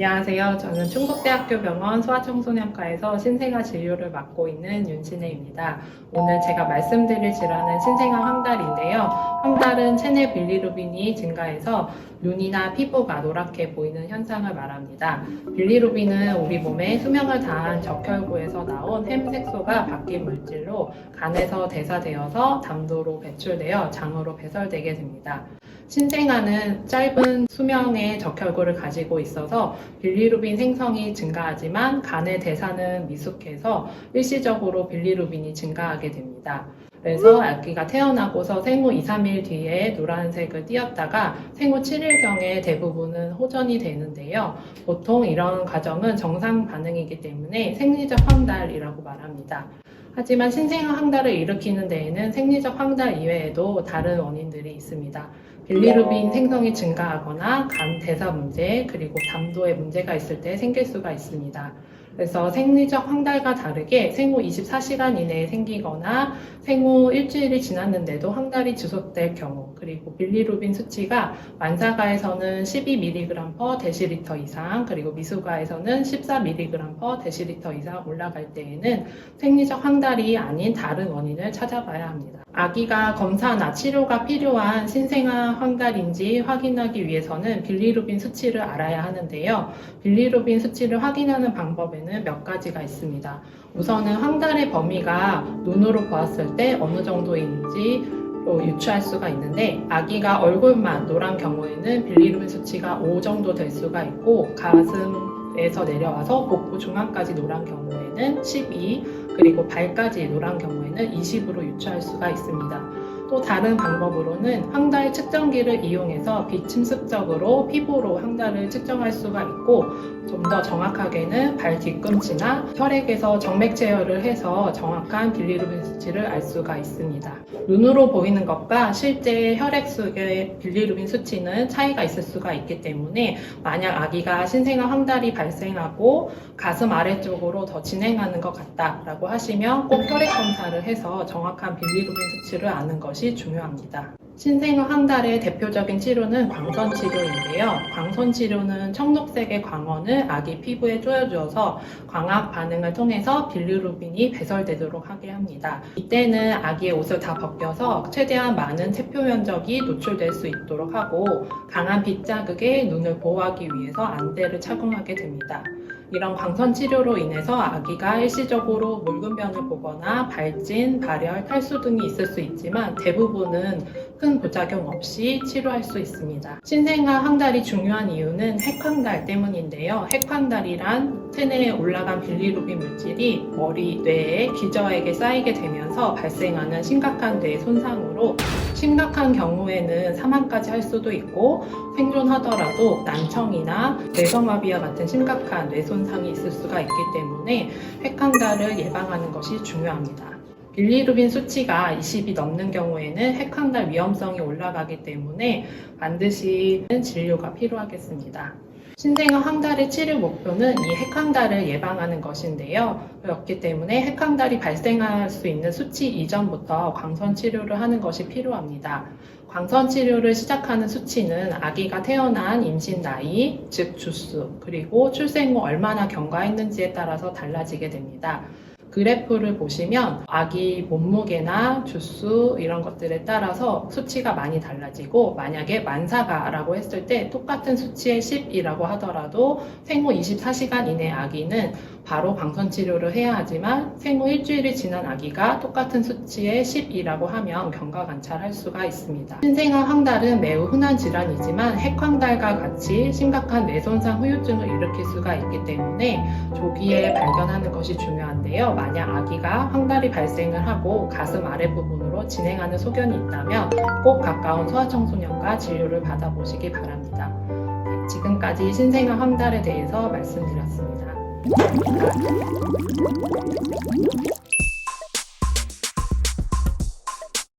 안녕하세요. 저는 충북대학교 병원 소아청소년과에서 신생아 진료를 맡고 있는 윤신혜입니다. 오늘 제가 말씀드릴 질환은 신생아 황달인데요. 황달은 체내 빌리루빈이 증가해서 눈이나 피부가 노랗게 보이는 현상을 말합니다. 빌리루빈은 우리 몸에 수명을 다한 적혈구에서 나온 햄색소가 바뀐 물질로 간에서 대사되어서 담도로 배출되어 장으로 배설되게 됩니다. 신생아는 짧은 수명의 적혈구를 가지고 있어서 빌리루빈 생성이 증가하지만 간의 대사는 미숙해서 일시적으로 빌리루빈이 증가하게 됩니다. 그래서 아기가 태어나고서 생후 2, 3일 뒤에 노란색을 띄었다가 생후 7일경에 대부분은 호전이 되는데요. 보통 이런 과정은 정상 반응이기 때문에 생리적 황달이라고 말합니다. 하지만 신생아 황달을 일으키는 데에는 생리적 황달 이외에도 다른 원인들이 있습니다. 빌리루빈 생성이 증가하거나 간 대사 문제, 그리고 담도에 문제가 있을 때 생길 수가 있습니다. 그래서 생리적 황달과 다르게 생후 24시간 이내에 생기거나 생후 일주일이 지났는데도 황달이 지속될 경우, 그리고 빌리루빈 수치가 만사가에서는 12mg/dL 이상, 그리고 미숙아에서는 14mg/dL 이상 올라갈 때에는 생리적 황달이 아닌 다른 원인을 찾아봐야 합니다. 아기가 검사나 치료가 필요한 신생아 황달인지 확인하기 위해서는 빌리루빈 수치를 알아야 하는데요. 빌리루빈 수치를 확인하는 방법에는 몇 가지가 있습니다. 우선은 황달의 범위가 눈으로 보았을 때 어느 정도인지 유추할 수가 있는데, 아기가 얼굴만 노란 경우에는 빌리루빈 수치가 5 정도 될 수가 있고, 가슴에서 내려와서 복부 중앙까지 노란 경우에는 12, 그리고 발까지 노란 경우에는 20으로 유추할 수가 있습니다. 또 다른 방법으로는 황달 측정기를 이용해서 비침습적으로 피부로 황달을 측정할 수가 있고, 좀 더 정확하게는 발 뒤꿈치나 혈액에서 정맥 체열을 해서 정확한 빌리루빈 수치를 알 수가 있습니다. 눈으로 보이는 것과 실제 혈액 속의 빌리루빈 수치는 차이가 있을 수가 있기 때문에, 만약 아기가 신생아 황달이 발생하고 가슴 아래쪽으로 더 진행하는 것 같다라고 하시면 꼭 혈액 검사를 해서 정확한 빌리루빈 수치를 아는 것이 중요합니다. 신생아 황달의 대표적인 치료는 광선 치료인데요. 광선 치료는 청록색의 광원을 아기 피부에 쪼여주어서 광학 반응을 통해서 빌리루빈이 배설되도록 하게 합니다. 이때는 아기의 옷을 다 벗겨서 최대한 많은 세포 면적이 노출될 수 있도록 하고, 강한 빛 자극에 눈을 보호하기 위해서 안대를 착용하게 됩니다. 이런 광선 치료로 인해서 아기가 일시적으로 묽은변을 보거나 발진, 발열, 탈수 등이 있을 수 있지만 대부분은 큰 부작용 없이 치료할 수 있습니다. 신생아 황달이 중요한 이유는 핵황달 때문인데요. 핵황달이란 체내에 올라간 빌리루빈 물질이 머리, 뇌에, 기저에게 쌓이게 되면서 발생하는 심각한 뇌 손상으로, 심각한 경우에는 사망까지 할 수도 있고, 생존하더라도 난청이나 뇌성마비와 같은 심각한 뇌 손상이 있을 수가 있기 때문에 핵황달을 예방하는 것이 중요합니다. 빌리루빈 수치가 20이 넘는 경우에는 핵황달 위험성이 올라가기 때문에 반드시 진료가 필요하겠습니다. 신생아 황달의 치료 목표는 이 핵황달을 예방하는 것인데요. 그렇기 때문에 핵황달이 발생할 수 있는 수치 이전부터 광선 치료를 하는 것이 필요합니다. 광선 치료를 시작하는 수치는 아기가 태어난 임신 나이, 즉 주수, 그리고 출생 후 얼마나 경과했는지에 따라서 달라지게 됩니다. 그래프를 보시면 아기 몸무게나 주수 이런 것들에 따라서 수치가 많이 달라지고, 만약에 만사가라고 했을 때 똑같은 수치의 10이라고 하더라도 생후 24시간 이내 아기는 바로 광선 치료를 해야 하지만, 생후 일주일이 지난 아기가 똑같은 수치의 10이라고 하면 경과 관찰할 수가 있습니다. 신생아 황달은 매우 흔한 질환이지만 핵황달과 같이 심각한 뇌손상 후유증을 일으킬 수가 있기 때문에 조기에 발견하는 것이 중요한데요. 만약 아기가 황달이 발생을 하고 가슴 아랫부분으로 진행하는 소견이 있다면 꼭 가까운 소아청소년과 진료를 받아보시기 바랍니다. 네, 지금까지 신생아 황달에 대해서 말씀드렸습니다. 감사합니다.